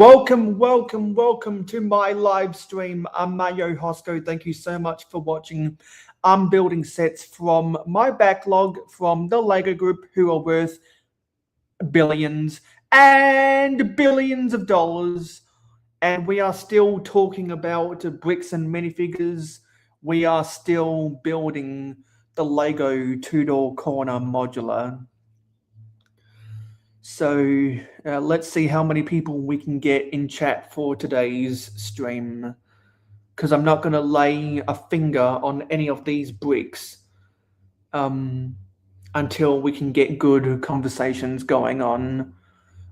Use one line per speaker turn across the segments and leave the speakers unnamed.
Welcome to my live stream. I'm mayohosko. Thank you so much for watching. I'm building sets from my backlog from the LEGO group, who are worth billions and billions of dollars. And we are still talking about Bricks and Minifigures. We are still building the LEGO Tudor Corner modular. So let's see how many people we can get in chat for today's stream, because I'm not going to lay a finger on any of these bricks until we can get good conversations going on.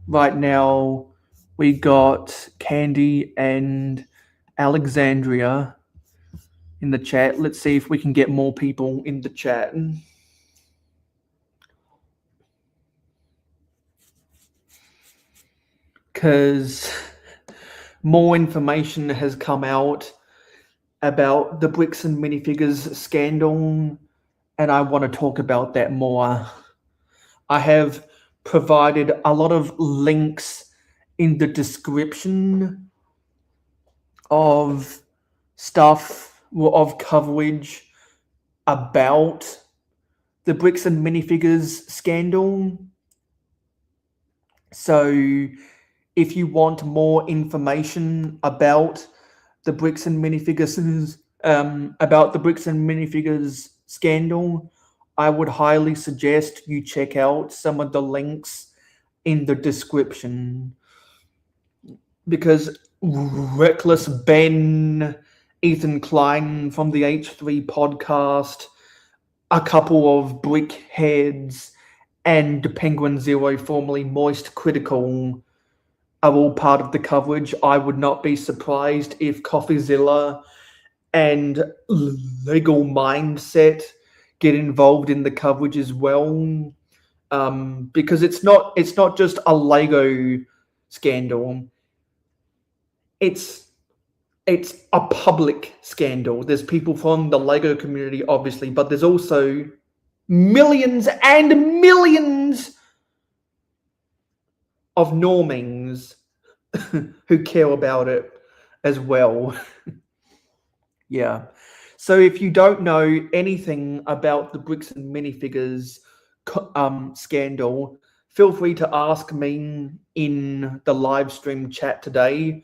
Right now, we got Candy and Alexandria in the chat. Let's see if we can get more people in the chat. Because more information has come out about the Bricks and Minifigures scandal, and I want to talk about that more. I have provided a lot of links in the description of stuff, of coverage about the Bricks and Minifigures scandal. So if you want more information about the Bricks and Minifigures, scandal, I would highly suggest you check out some of the links in the description, because Reckless Ben, Ethan Klein from the H3 podcast, a couple of Brickheads, and Penguin Zero, formerly Moist Critikal, are all part of the coverage. I would not be surprised if CoffeeZilla and Legal Mindset get involved in the coverage as well, because it's not just a Lego scandal. It's a public scandal. There's people from the Lego community, obviously, but there's also millions and millions of normings who care about it as well. Yeah. So if you don't know anything about the Bricks and Minifigures scandal, feel free to ask me in the live stream chat today,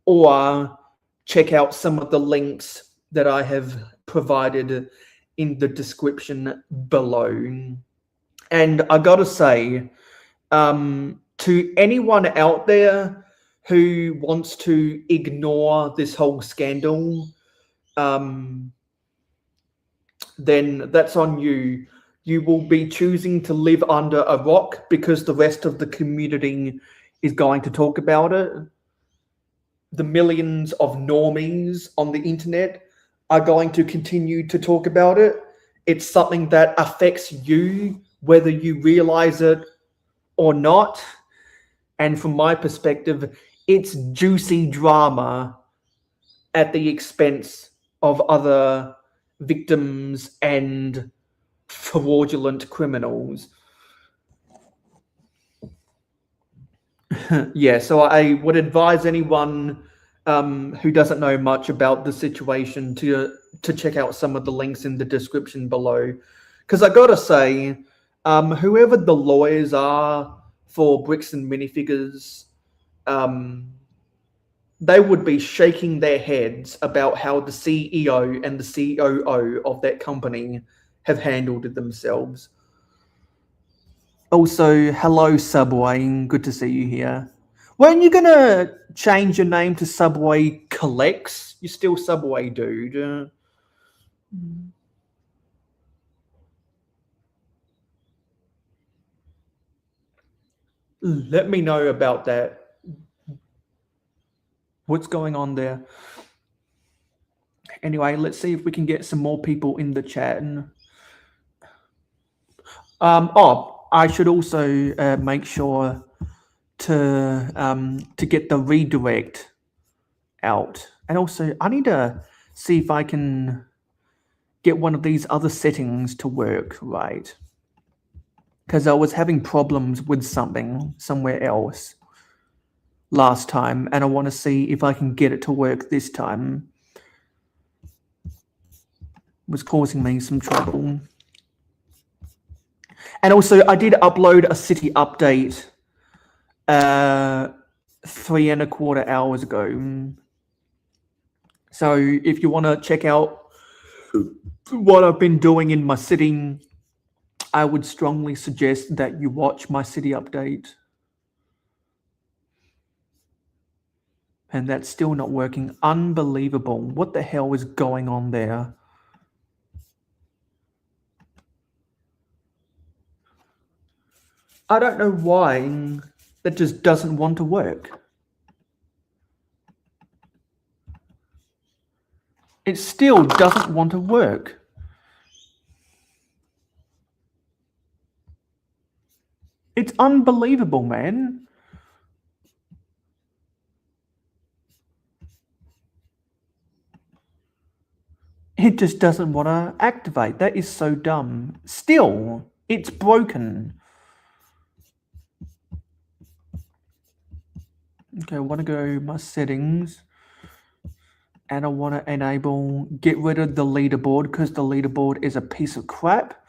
or check out some of the links that I have provided in the description below. And I gotta say, to anyone out there who wants to ignore this whole scandal, then that's on you. You will be choosing to live under a rock, because the rest of the community is going to talk about it. The millions of normies on the internet are going to continue to talk about it. It's something that affects you, whether you realize it or not. And from my perspective, it's juicy drama at the expense of other victims and fraudulent criminals. Yeah, so I would advise anyone who doesn't know much about the situation to check out some of the links in the description below. Because I gotta say, whoever the lawyers are for Bricks and Minifigures, they would be shaking their heads about how the CEO and the COO of that company have handled it themselves. Also, hello Subway, good to see you here. Weren't you gonna change your name to Subway Collects? You're still Subway, dude. Let me know about that. What's going on there? Anyway, let's see if we can get some more people in the chat. I should also make sure to get the redirect out. And also, I need to see if I can get one of these other settings to work right, because I was having problems with something somewhere else. last time, and I want to see if I can get it to work this time. It was causing me some trouble. And also, I did upload a city update 3¼ hours ago. So if you want to check out what I've been doing in my city, I would strongly suggest that you watch my city update. And that's still not working. Unbelievable. What the hell is going on there? I don't know why that just doesn't want to work. It still doesn't want to work. It's unbelievable, man. It just doesn't want to activate. That is so dumb. Still, it's broken. Okay, I want to go my settings. And I want to enable, get rid of the leaderboard because the leaderboard is a piece of crap.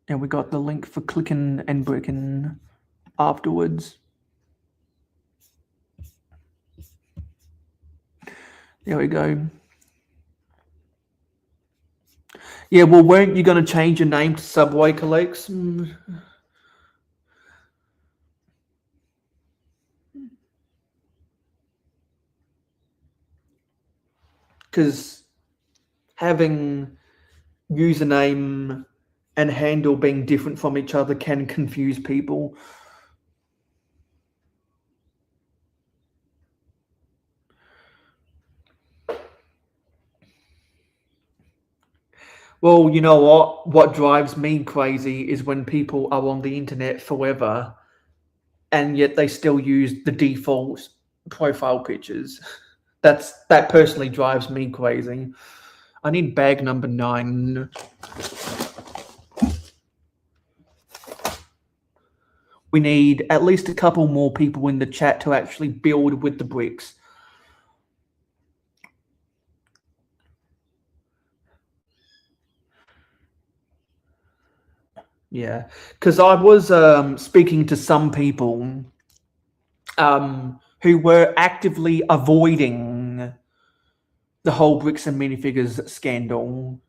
And we got the link for clicking and breaking afterwards. There we go. Yeah, well, weren't you going to change your name to Subway Collects? Because having username and handle being different from each other can confuse people. Well, you know what? What drives me crazy is when people are on the internet forever and yet they still use the default profile pictures. That personally drives me crazy. I need bag number 9. We need at least a couple more people in the chat to actually build with the bricks. Yeah, because I was speaking to some people who were actively avoiding the whole Bricks and Minifigures scandal.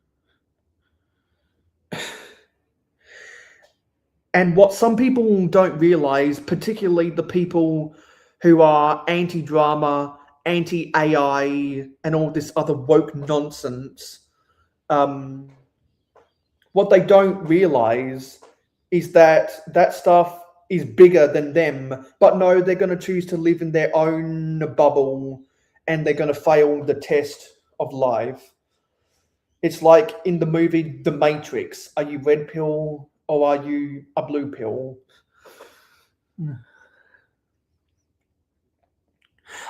And what some people don't realize, particularly the people who are anti-drama, anti-AI, and all this other woke nonsense, what they don't realize is that that stuff is bigger than them. But no, they're going to choose to live in their own bubble and they're going to fail the test of life. It's like in the movie The Matrix. Are you red pill or are you a blue pill?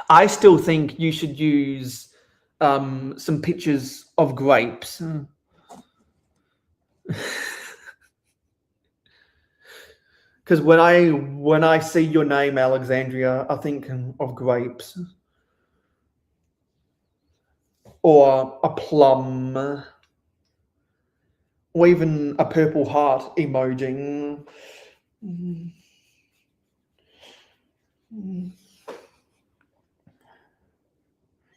I still think you should use some pictures of grapes. Because when I see your name, Alexandria, I think of grapes. Or a plum. Or even a purple heart emoji.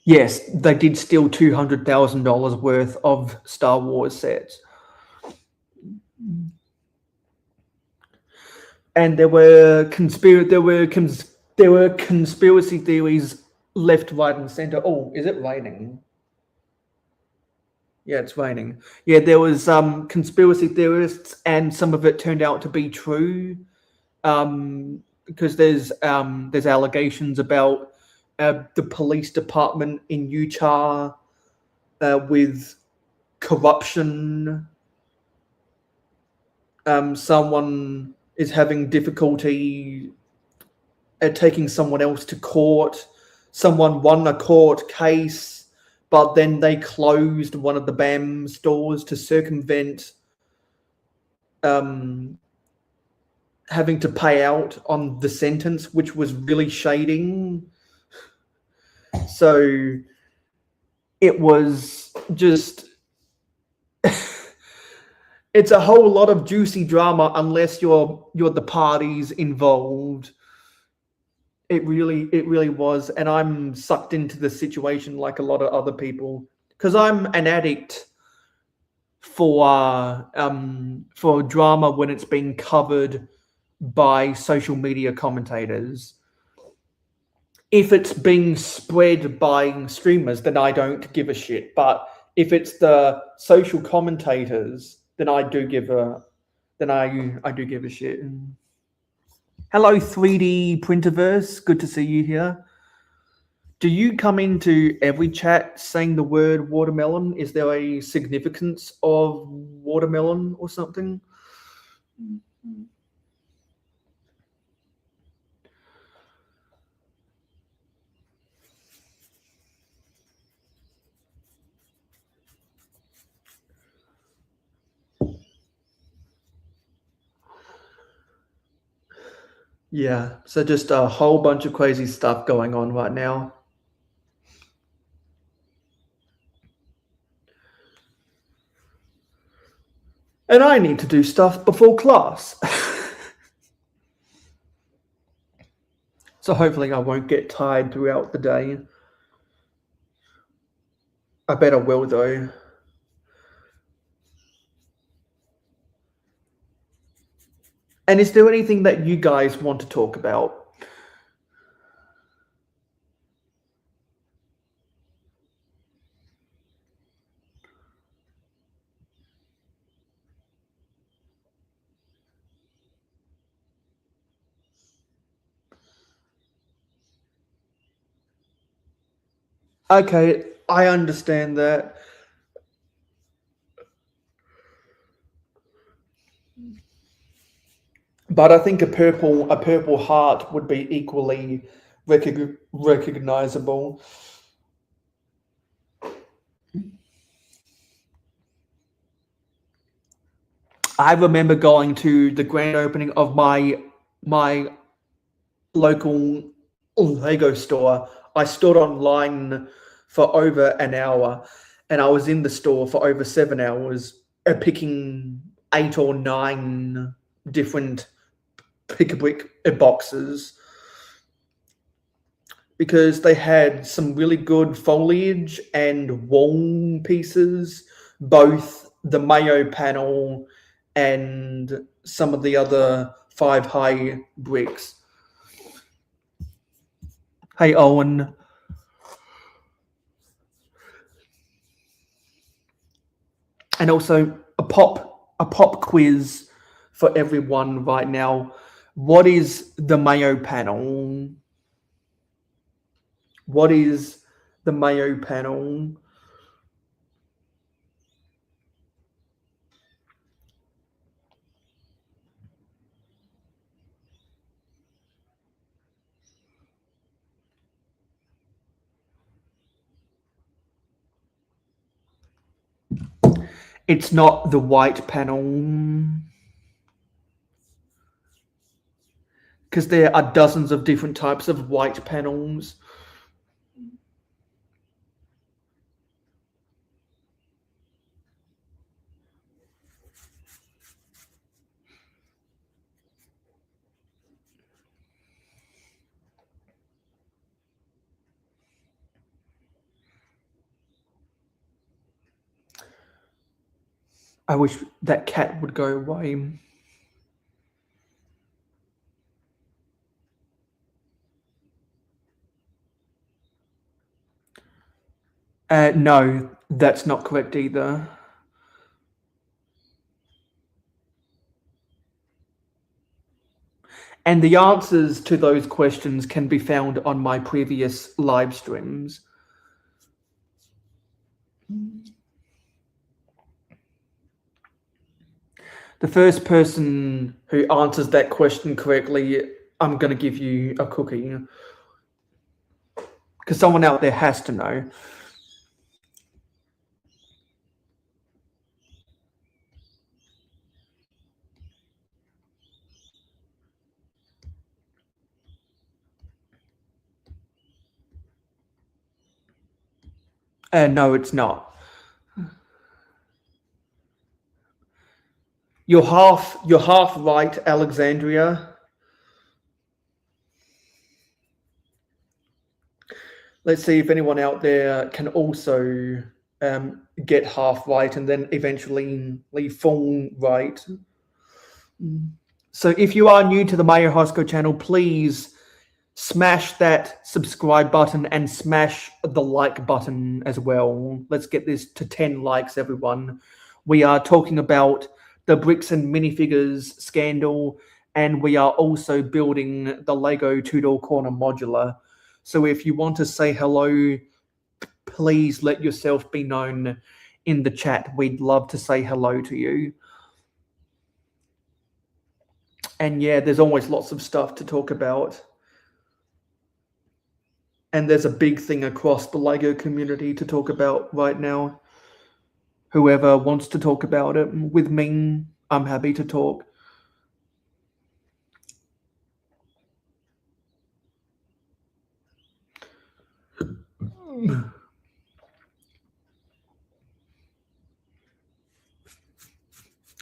Yes, they did steal $200,000 worth of Star Wars sets. And there were conspiracy theories left, right, and center. Oh, is it raining? Yeah, it's raining. Yeah, there was conspiracy theorists, and some of it turned out to be true. Because there's allegations about the police department in Utah with corruption. Someone is having difficulty at taking someone else to court. Someone won a court case, but then they closed one of the B&M stores to circumvent having to pay out on the sentence, which was really shading. So it was just it's a whole lot of juicy drama unless you're the parties involved. It really was, and I'm sucked into the situation like a lot of other people because I'm an addict for drama when it's being covered by social media commentators. If it's being spread by streamers, then I don't give a shit. But if it's the social commentators, then I do give a shit. Hello, 3D Printerverse. Good to see you here. Do you come into every chat saying the word watermelon? Is there a significance of watermelon or something? Yeah, so just a whole bunch of crazy stuff going on right now. And I need to do stuff before class. So hopefully I won't get tired throughout the day. I bet I will, though. And is there anything that you guys want to talk about? Okay, I understand that. But I think a purple heart would be equally recognizable. I remember going to the grand opening of my local Lego store. I stood online for over an hour, and I was in the store for over 7 hours, picking 8 or 9 different pick-a-brick boxes because they had some really good foliage and wall pieces, both the Mayo panel and some of the other 5 high bricks. Hey, Owen. And also a pop quiz for everyone right now. What is the Mayo panel? What is the Mayo panel? It's not the white panel. Because there are dozens of different types of white panels. I wish that cat would go away. No, that's not correct either. And the answers to those questions can be found on my previous live streams. The first person who answers that question correctly, I'm going to give you a cookie. Because someone out there has to know. No, it's not. You're half right, Alexandria. Let's see if anyone out there can also get half right and then eventually full right. So if you are new to the mayohosko channel, please smash that subscribe button and smash the like button as well. Let's get this to 10 likes, everyone. We are talking about the Bricks and Minifigures scandal, and we are also building the LEGO Tudor Corner modular. So if you want to say hello, please let yourself be known in the chat. We'd love to say hello to you. And yeah, there's always lots of stuff to talk about. And there's a big thing across the LEGO community to talk about right now. Whoever wants to talk about it with me, I'm happy to talk.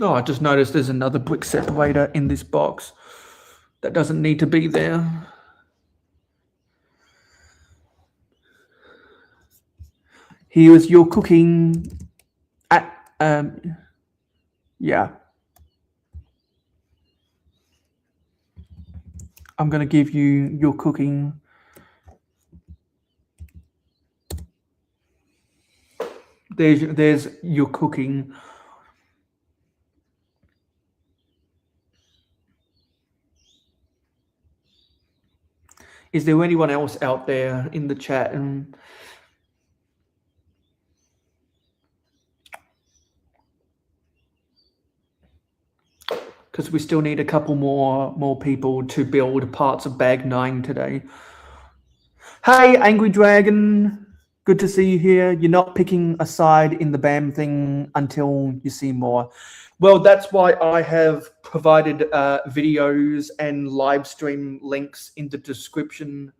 Oh, I just noticed there's another brick separator in this box that doesn't need to be there. Here's your cooking. Yeah. I'm going to give you your cooking. There's your cooking. Is there anyone else out there in the chat? Because we still need a couple more people to build parts of bag 9 today. Hey, Angry Dragon. Good to see you here. You're not picking a side in the BAM thing until you see more. Well, that's why I have provided videos and live stream links in the description.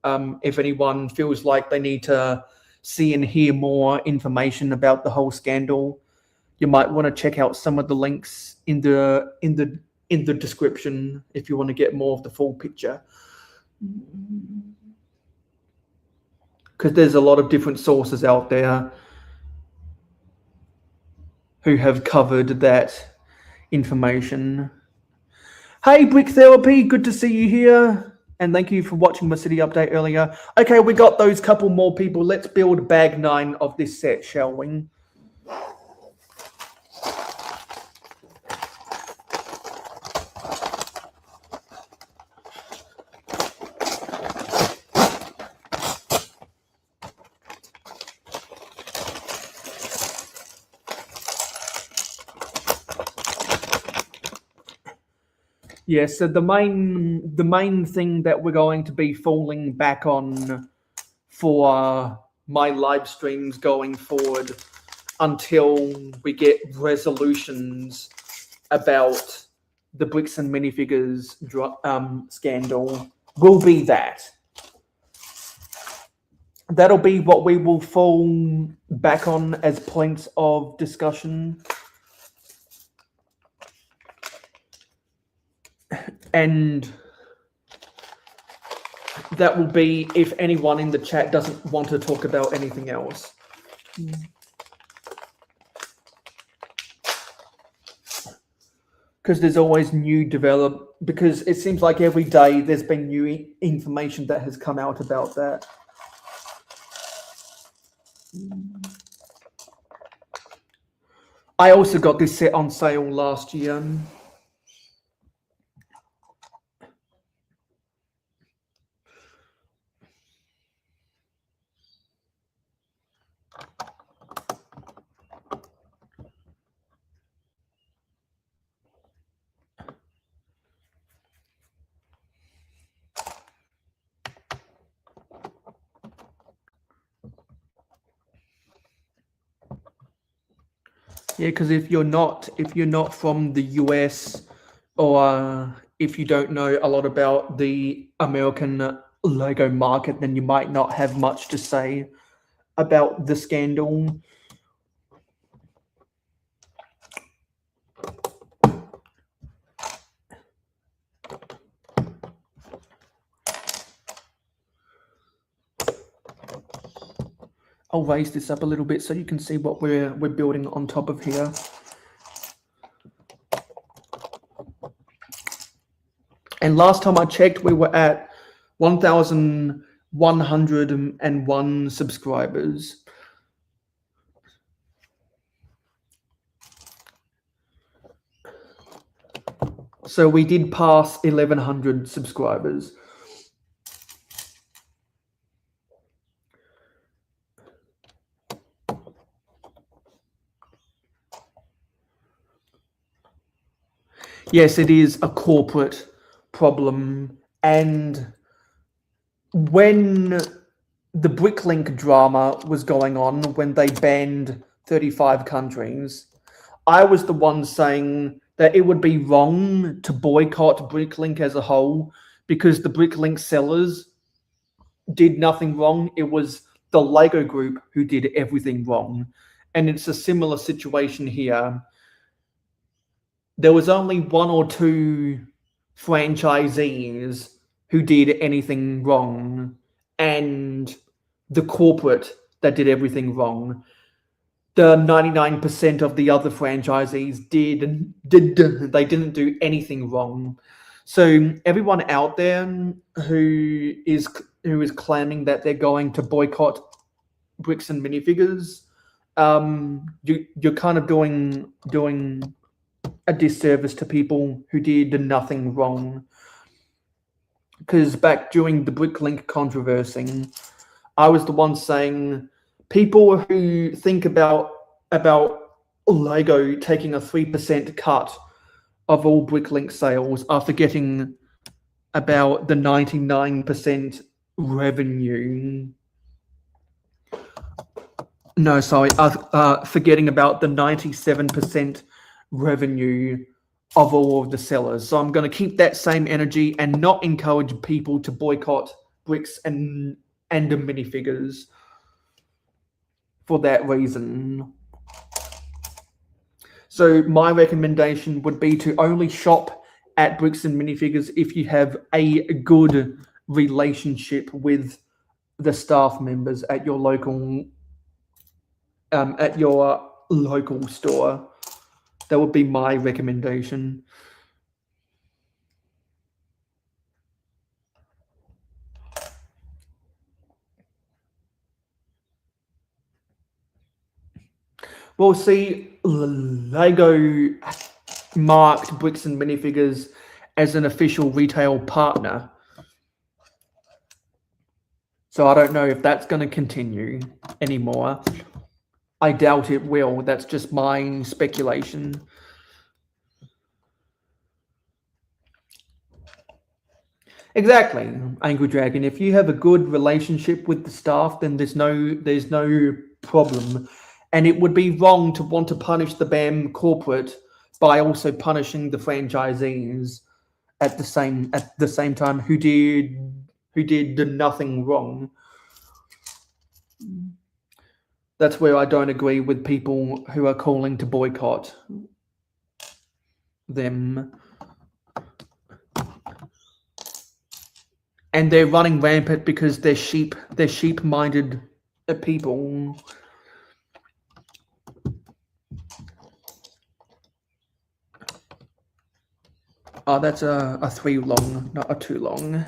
If anyone feels like they need to see and hear more information about the whole scandal, you might want to check out some of the links in the description if you want to get more of the full picture. Because there's a lot of different sources out there who have covered that information. Hey, Brick Therapy, good to see you here. And thank you for watching my city update earlier. Okay, we got those couple more people. Let's build bag 9 of this set, shall we? Yeah, so the main thing that we're going to be falling back on for my live streams going forward until we get resolutions about the Bricks and Minifigures scandal will be that. That'll be what we will fall back on as points of discussion. And that will be if anyone in the chat doesn't want to talk about anything else. Because there's always new because it seems like every day there's been new information that has come out about that. I also got this set on sale last year. Yeah, because if you're not from the US, or if you don't know a lot about the American Lego market, then you might not have much to say about the scandal. I'll raise this up a little bit so you can see what we're building on top of here. And last time I checked, we were at 1,101 subscribers. So we did pass 1,100 subscribers. Yes, it is a corporate problem. And when the Bricklink drama was going on, when they banned 35 countries, I was the one saying that it would be wrong to boycott Bricklink as a whole because the Bricklink sellers did nothing wrong. It was the LEGO group who did everything wrong. And it's a similar situation here. There was only one or two franchisees who did anything wrong, and the corporate that did everything wrong. The 99% of the other franchisees they didn't do anything wrong. So everyone out there who is claiming that they're going to boycott Bricks and Minifigures, you're kind of doing a disservice to people who did nothing wrong. Because back during the Bricklink controversy, I was the one saying people who think about LEGO taking a 3% cut of all Bricklink sales are forgetting about the 99% revenue. No, sorry, forgetting about the 97% revenue of all of the sellers. So I'm going to keep that same energy and not encourage people to boycott Bricks and the minifigures for that reason. So my recommendation would be to only shop at Bricks and Minifigures if you have a good relationship with the staff members at your local store. That would be my recommendation. Well, see, LEGO marked Bricks and Minifigures as an official retail partner. So I don't know if that's going to continue anymore. I doubt it will. That's just my speculation. Exactly, Angry Dragon. If you have a good relationship with the staff, then there's no problem. And it would be wrong to want to punish the B&M corporate by also punishing the franchisees at the same time who did nothing wrong. That's where I don't agree with people who are calling to boycott them. And they're running rampant because they're sheep-minded people. Oh, that's a 3 long, not a 2 long.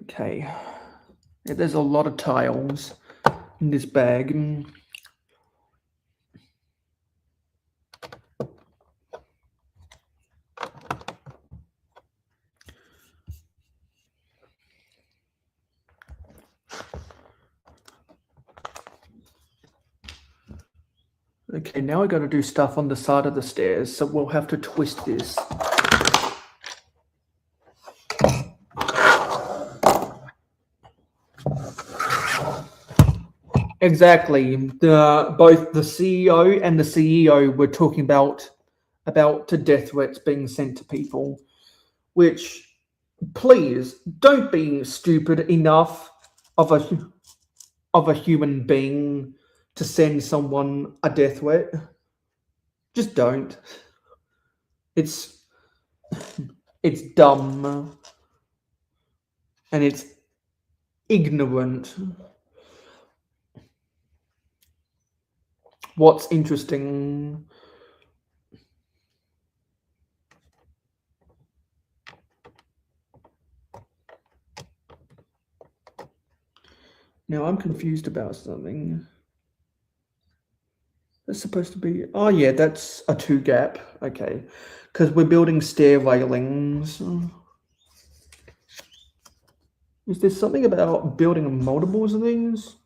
Okay. Yeah, there's a lot of tiles in this bag. Okay, now I got to do stuff on the side of the stairs, so we'll have to twist this. Exactly. Both the CEO and the CEO were talking about death threats being sent to people, which please don't be stupid enough of a human being to send someone a death threat. Just don't. It's dumb and it's ignorant. What's interesting, now I'm confused about something. That's supposed to be, oh yeah, that's a 2 gap. Okay, because we're building stair railings. Is there something about building multiples of these?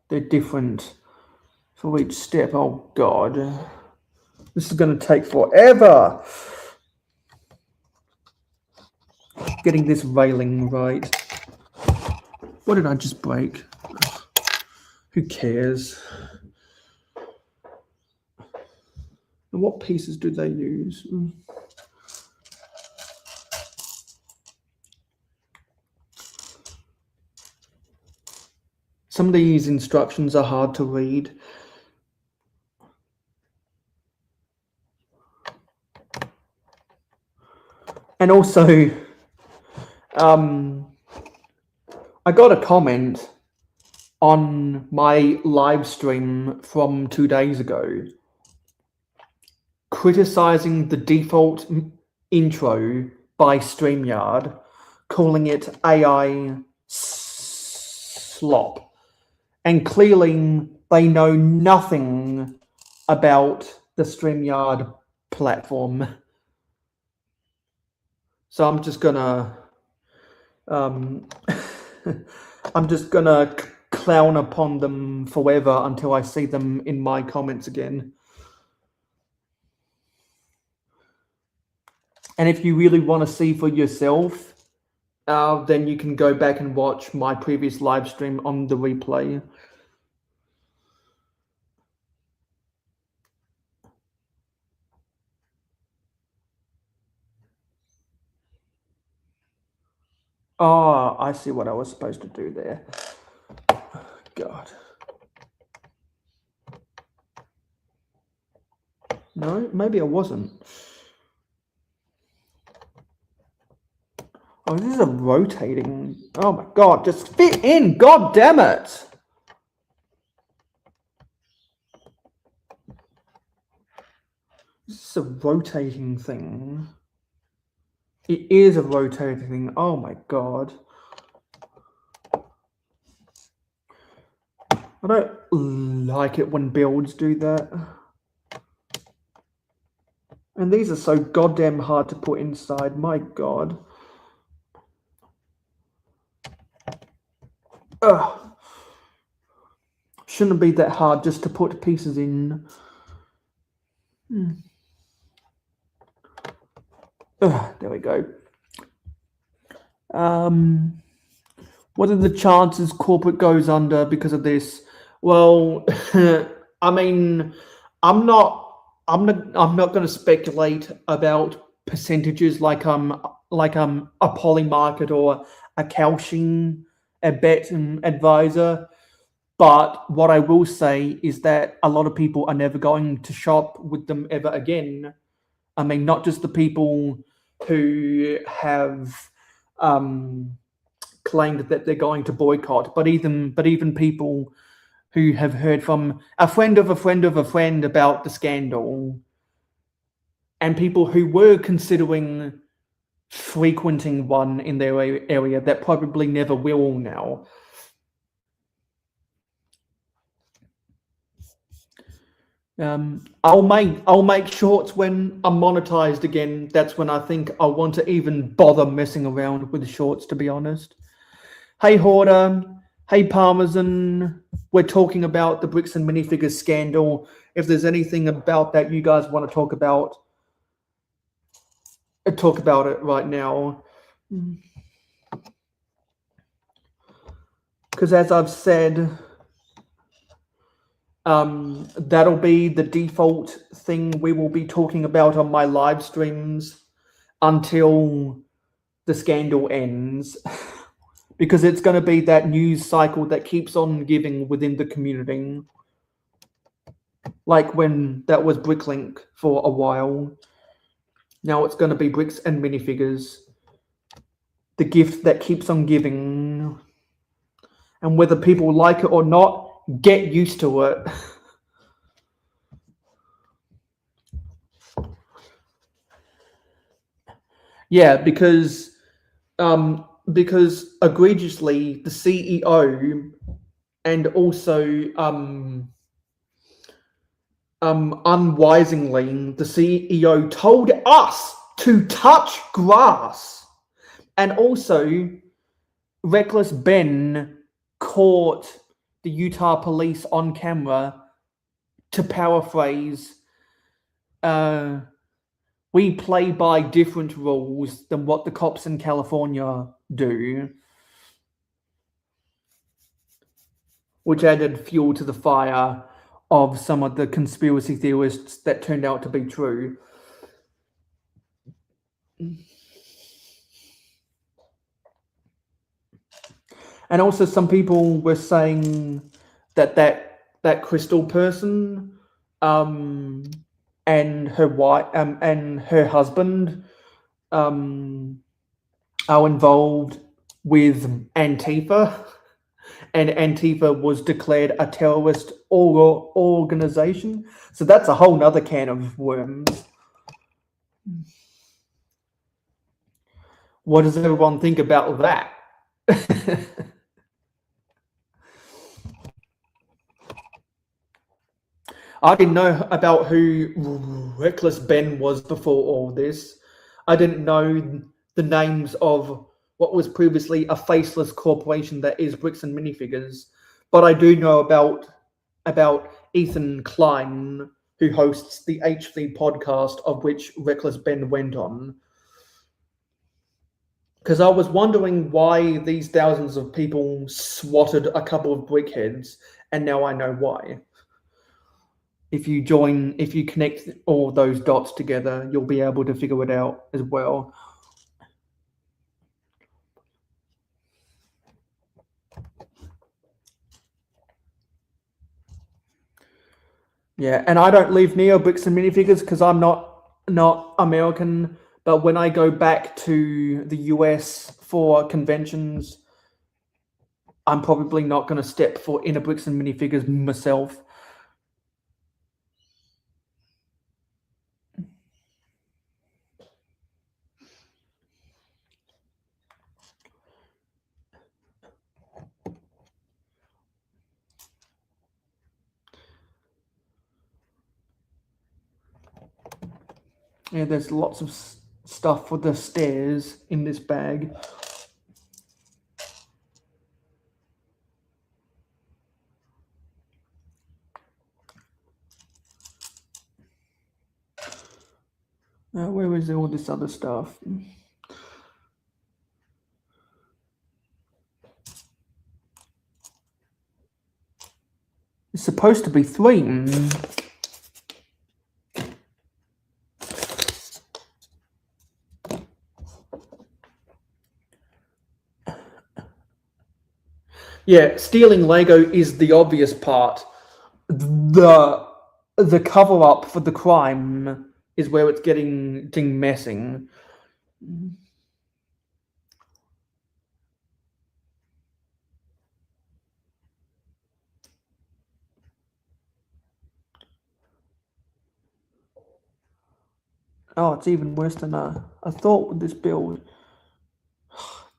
They're different for each step. Oh god, this is going to take forever getting this railing right. What did I just break? Who cares? And what pieces do they use? Some of these instructions are hard to read. And also, I got a comment on my live stream from 2 days ago criticizing the default intro by StreamYard, calling it AI slop. And clearly they know nothing about the StreamYard platform. So I'm just gonna clown upon them forever until I see them in my comments again. And if you really want to see for yourself, then you can go back and watch my previous live stream on the replay. Oh, I see what I was supposed to do there. God. No, maybe I wasn't. Oh, this is a rotating. Oh my god, just fit in. God damn it. This is a rotating thing. It is a rotating thing. Oh my god. I don't like it when builds do that. And these are so goddamn hard to put inside. My god. Ugh. Shouldn't be that hard just to put pieces in. There we go. What are the chances corporate goes under because of this? Well, I mean, I'm not going to speculate about percentages like I'm a Polymarket or a Kalshin, a bet advisor. But what I will say is that a lot of people are never going to shop with them ever again. I mean, not just the people who have claimed that they're going to boycott, but even people who have heard from a friend of a friend of a friend about the scandal, and people who were considering frequenting one in their area that probably never will now. I'll make shorts when I'm monetized again. That's when I think I want to even bother messing around with shorts, to be honest. Hey Hoarder, hey Parmesan. We're talking about the Bricks and Minifigures scandal. If there's anything about that you guys want to talk about it right now. Because as I've said, that'll be the default thing we will be talking about on my live streams. until the scandal ends, because it's going to be that news cycle that keeps on giving within the community. Like when that was Bricklink for a while. Now it's going to be Bricks and Minifigures. The gift that keeps on giving. And whether people like it or not, get used to it. Yeah, because egregiously the CEO and also unwisely the CEO told us to touch grass, and also Reckless Ben caught the Utah police on camera, to paraphrase, we play by different rules than what the cops in California do, which added fuel to the fire of some of the conspiracy theorists that turned out to be true. And also some people were saying that Crystal person and her wife and her husband are involved with Antifa, and Antifa was declared a terrorist organization. So that's a whole nother can of worms. What does everyone think about that? I didn't know about who Reckless Ben was before all this. I didn't know the names of what was previously a faceless corporation that is Bricks and Minifigures. But I do know about Ethan Klein, who hosts the HV podcast, of which Reckless Ben went on. Because I was wondering why these thousands of people swatted a couple of brickheads, and now I know why. If you connect all those dots together, you'll be able to figure it out as well. Yeah, and I don't live near Bricks and Minifigures because I'm not American. But when I go back to the US for conventions, I'm probably not going to step foot in a Bricks and Minifigures myself. Yeah, there's lots of stuff for the stairs in this bag. Where is all this other stuff? It's supposed to be 3. Yeah, stealing Lego is the obvious part. The cover up for the crime is where it's getting messing. Oh, it's even worse than I thought with this build.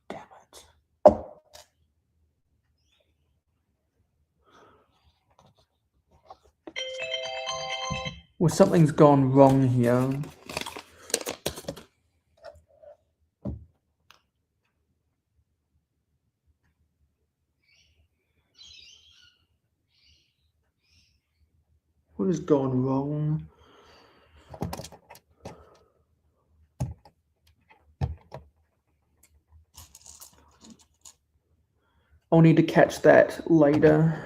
Damn it. Well, something's gone wrong here. What has gone wrong? I'll need to catch that later.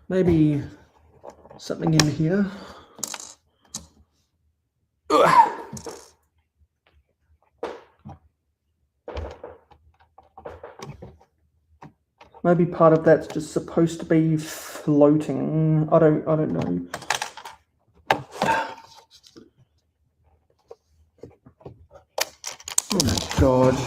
Maybe something in here. Maybe part of that's just supposed to be floating. I don't know. Oh my god.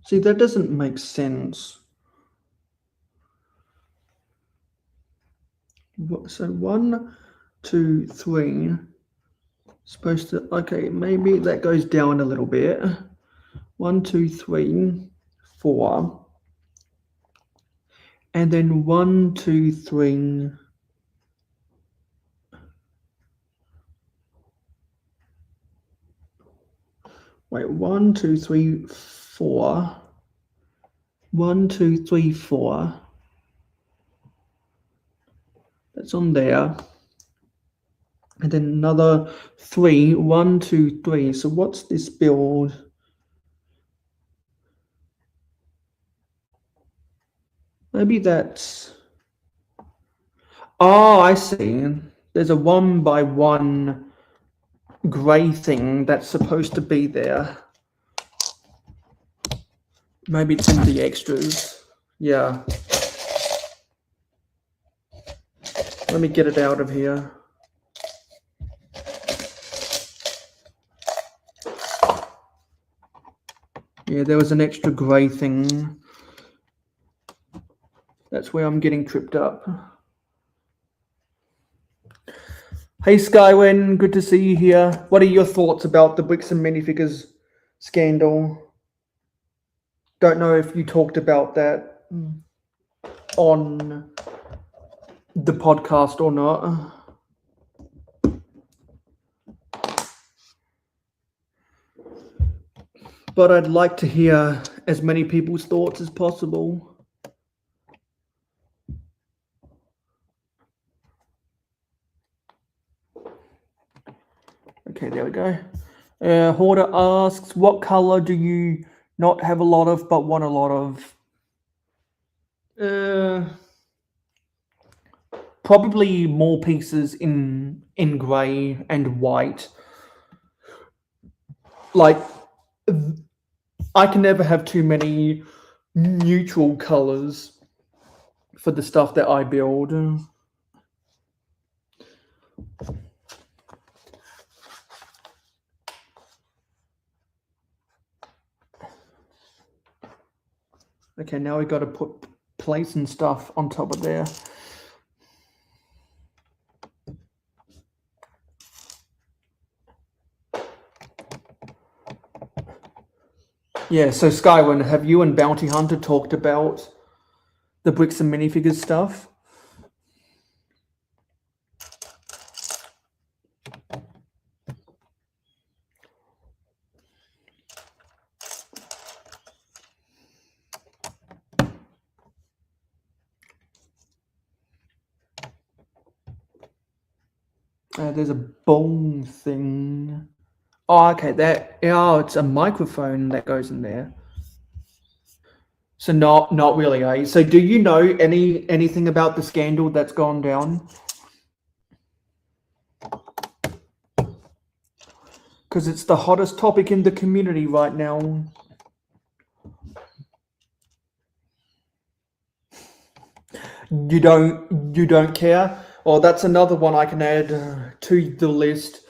See, that doesn't make sense. So 1, 2, 3. Supposed to, okay, maybe that goes down a little bit. 1, 2, 3, 4. And then 1, 2, 3. Wait, 1, 2, 3, 4. 1, 2, 3, 4. That's on there. And then another 3. 1, 2, 3. So what's this build? Maybe that's... Oh, I see. There's a 1 by 1 grey thing that's supposed to be there. Maybe it's in the extras. Yeah. Let me get it out of here. Yeah, there was an extra grey thing. That's where I'm getting tripped up. Hey Skywin, good to see you here. What are your thoughts about the Bricks and Minifigures scandal? Don't know if you talked about that on the podcast or not. But I'd like to hear as many people's thoughts as possible. Okay, there we go. Hoarder asks, what color do you not have a lot of but want a lot of? Probably more pieces in grey and white. Like, I can never have too many neutral colors for the stuff that I build. Okay, now we got to put plates and stuff on top of there. Yeah, so Skywin, have you and Bounty Hunter talked about the Bricks and Minifigures stuff? There's a bong thing. Oh, okay, it's a microphone that goes in there. So not really, eh? So do you know anything about the scandal that's gone down? Because it's the hottest topic in the community right now. You don't care? Oh, that's another one I can add to the list.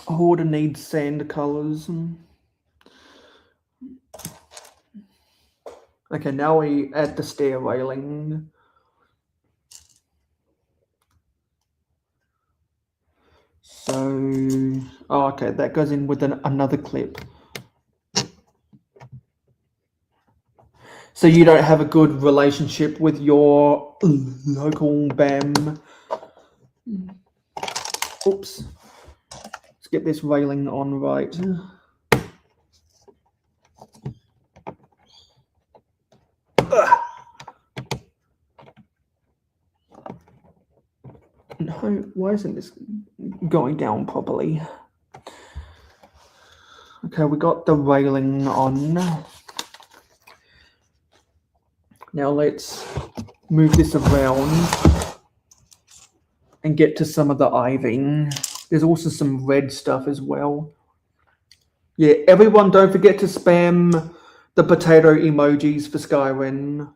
Hoarder needs sand colors. Okay, now we add the stair railing. So, oh, okay, that goes in with another clip. So you don't have a good relationship with your local BAM. Oops. Let's get this railing on right. No, why isn't this going down properly? Okay, we got the railing on. Now let's move this around and get to some of the ivy. There's also some red stuff as well. Yeah, everyone don't forget to spam the potato emojis for Skyrim.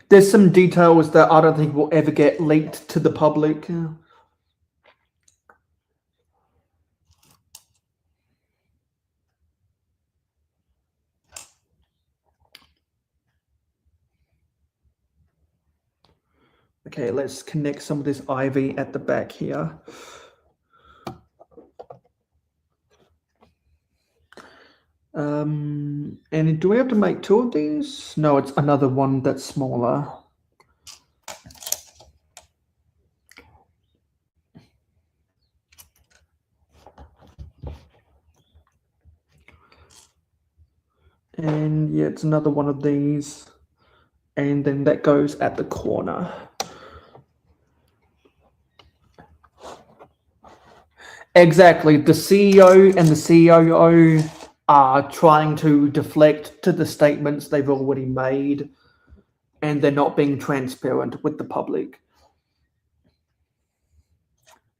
There's some details that I don't think will ever get leaked to the public. Okay, let's connect some of this ivy at the back here. And do we have to make two of these? No, it's another one that's smaller. And yeah, it's another one of these. And then that goes at the corner. Exactly. The CEO and the COO are trying to deflect to the statements they've already made, and they're not being transparent with the public.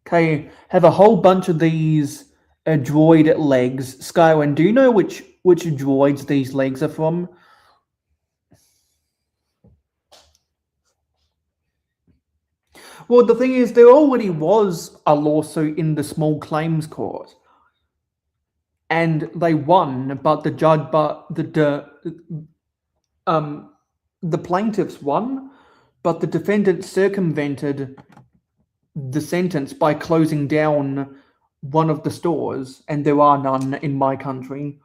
Okay, have a whole bunch of these droid legs. Skywin, do you know which droids these legs are from? Well, the thing is, there already was a lawsuit in the small claims court, and they won. But the judge, the plaintiffs won, but the defendant circumvented the sentence by closing down one of the stores, and there are none in my country.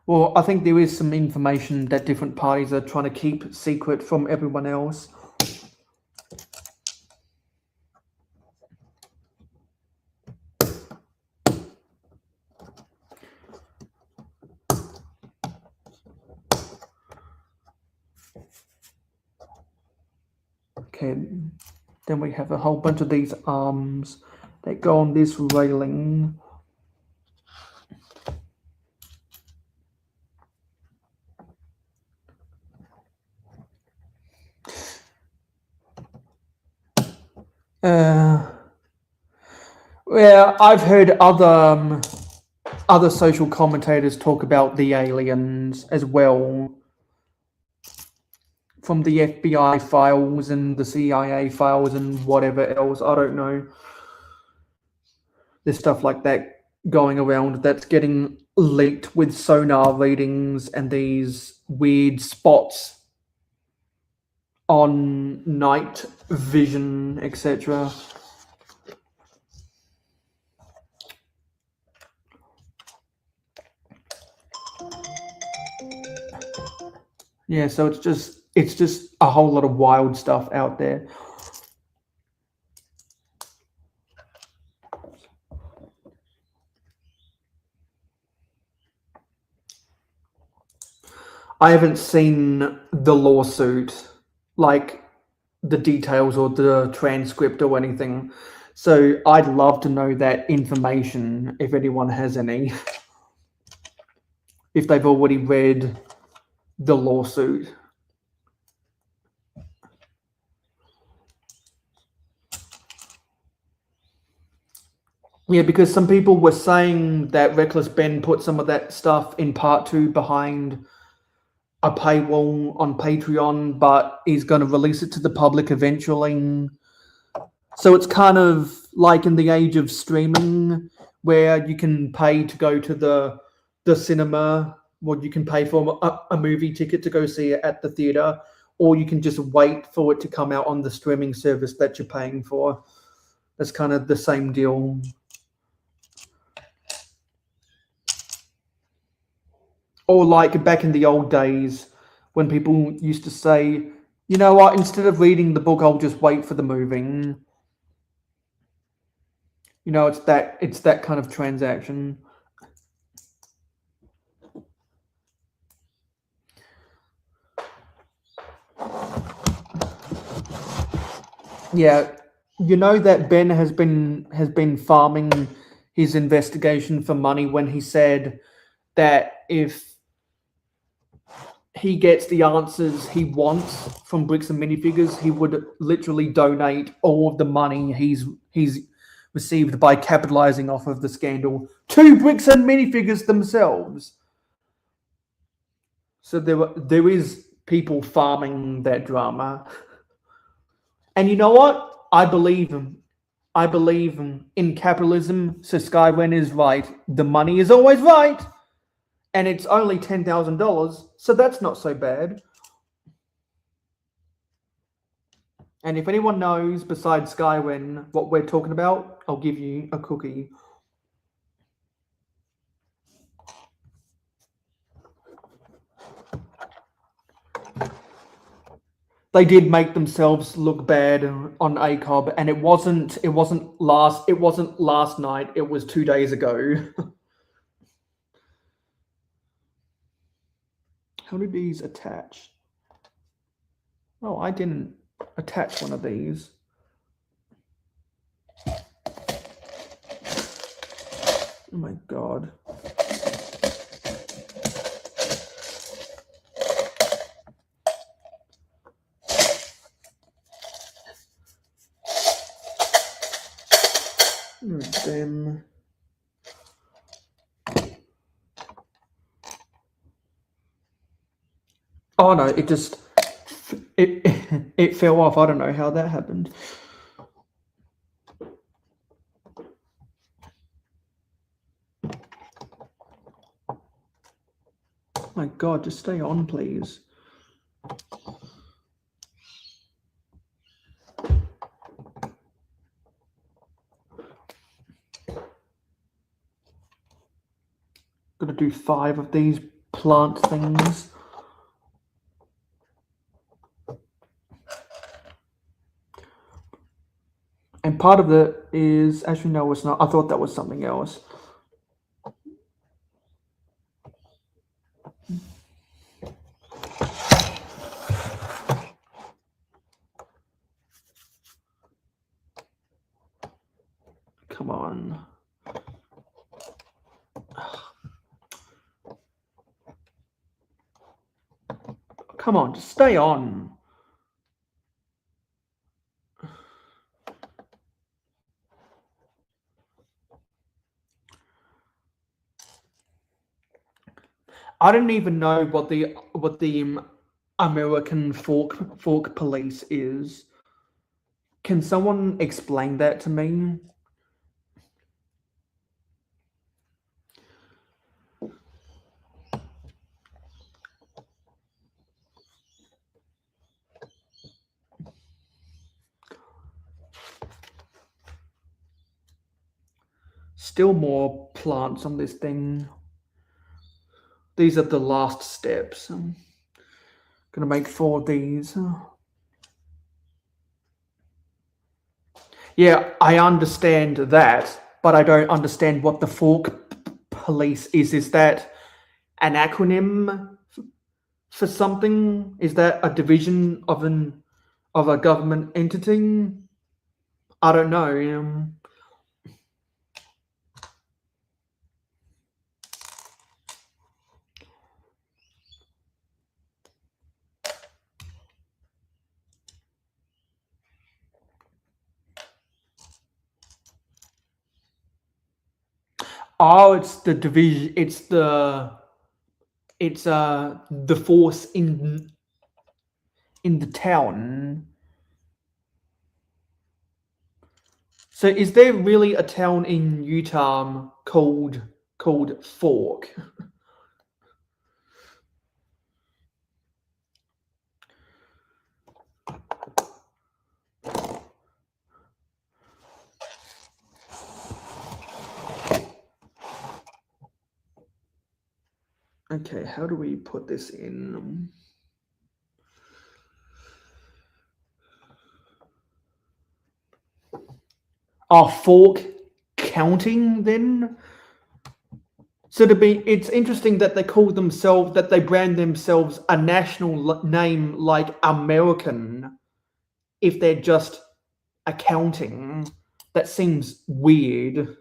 Well, I think there is some information that different parties are trying to keep secret from everyone else. Okay, then we have a whole bunch of these arms that go on this railing. Well, I've heard other social commentators talk about the aliens as well, from the FBI files and the CIA files and whatever else. I don't know. There's stuff like that going around that's getting leaked with sonar readings and these weird spots on night vision, etc. Yeah, so it's just a whole lot of wild stuff out there. I haven't seen the lawsuit, like the details or the transcript or anything. So I'd love to know that information if anyone has any. If they've already read the lawsuit. Yeah, because some people were saying that Reckless Ben put some of that stuff in part 2 behind a paywall on Patreon, but he's going to release it to the public eventually. So it's kind of like in the age of streaming, where you can pay to go to the cinema, or you can pay for a movie ticket to go see it at the theater, or you can just wait for it to come out on the streaming service that you're paying for. That's kind of the same deal. Or like back in the old days when people used to say, you know what, instead of reading the book, I'll just wait for the movie. You know, it's that kind of transaction. Yeah, you know that Ben has been farming his investigation for money when he said that if he gets the answers he wants from Bricks and Minifigures, he would literally donate all of the money he's received by capitalizing off of the scandal to Bricks and Minifigures themselves. So there is people farming that drama. And you know what? I believe him. I believe in capitalism, so Skywin is right. The money is always right. And it's only $10,000, so that's not so bad. And if anyone knows, besides Skywin, what we're talking about, I'll give you a cookie. They did make themselves look bad on ACOB, and it wasn't last night, it was 2 days ago. How did these attach? Oh, I didn't attach one of these. Oh my god. Them. Oh no, it just it fell off. I don't know how that happened. Oh my god, just stay on, please. Gonna do 5 of these plant things. And part of it is, actually no, it's not. I thought that was something else. Come on. Come on, just stay on. I don't even know what the American fork police is. Can someone explain that to me? Still more plants on this thing. These are the last steps. I'm gonna make 4 of these. Yeah, I understand that, but I don't understand what the fork police is. Is that an acronym for something? Is that a division of a government entity? I don't know. Oh, it's the division. It's the force in the town. So is there really a town in Utah called Fork? Okay, how do we put this in? Oh, Fork counting then? So it's interesting that they brand themselves a national name like American if they're just accounting. That seems weird.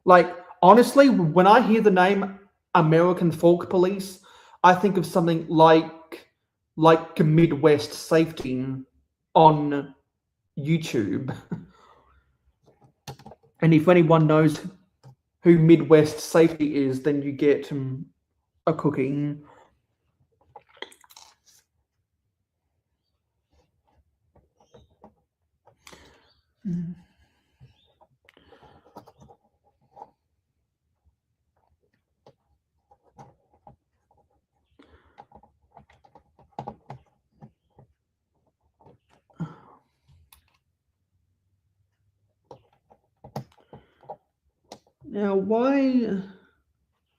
Like, honestly, when I hear the name American Folk Police, I think of something like Midwest Safety on YouTube. And if anyone knows who Midwest Safety is, then you get a cookie. Now, why?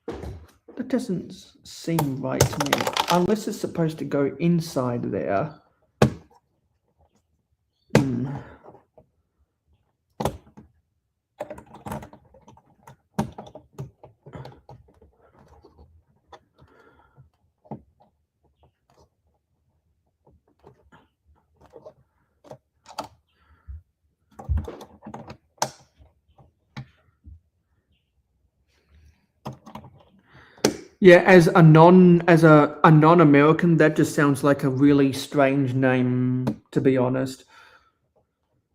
That doesn't seem right to me. Unless it's supposed to go inside there. Yeah, as a non-American, that just sounds like a really strange name, to be honest,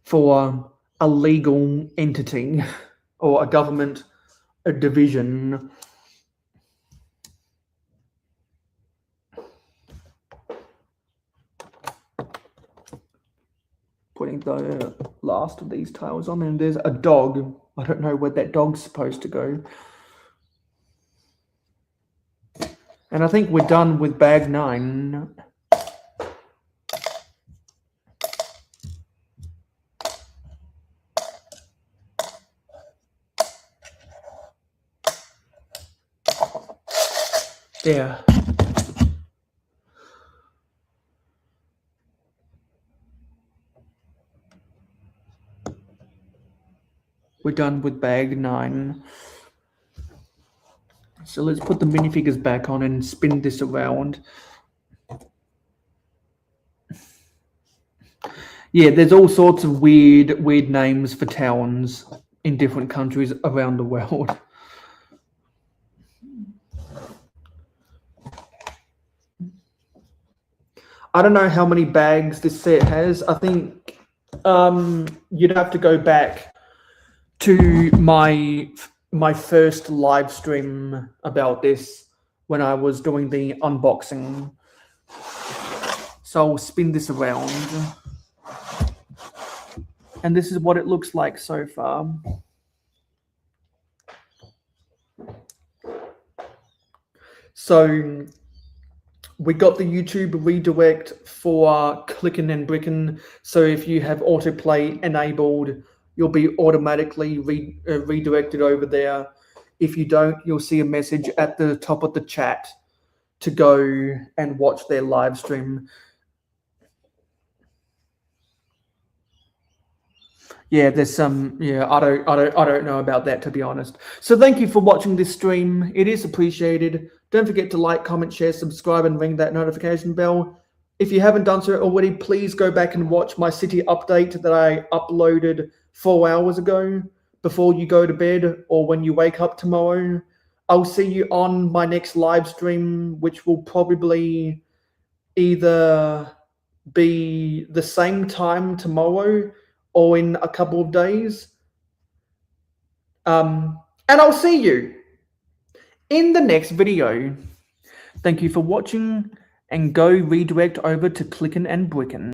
for a legal entity or a government division. Putting the last of these tiles on, and there's a dog. I don't know where that dog's supposed to go. And I think we're done with bag 9. There. We're done with bag 9. So let's put the minifigures back on and spin this around. Yeah, there's all sorts of weird names for towns in different countries around the world. I don't know how many bags this set has. I think you'd have to go back to my first live stream about this when I was doing the unboxing. So I'll spin this around. And this is what it looks like so far. So we got the YouTube redirect for clicking and bricking. So if you have autoplay enabled, you'll be automatically redirected over there. If you don't, you'll see a message at the top of the chat to go and watch their live stream. Yeah, there's some. Yeah, I don't know about that, to be honest. So thank you for watching this stream. It is appreciated. Don't forget to like, comment, share, subscribe, and ring that notification bell. If you haven't done so already, please go back and watch my city update that I uploaded 4 hours ago before you go to bed or when you wake up tomorrow. I'll see you on my next live stream, which will probably either be the same time tomorrow or in a couple of days. And I'll see you in the next video. Thank you for watching, and go redirect over to Clickin' and Brickin'.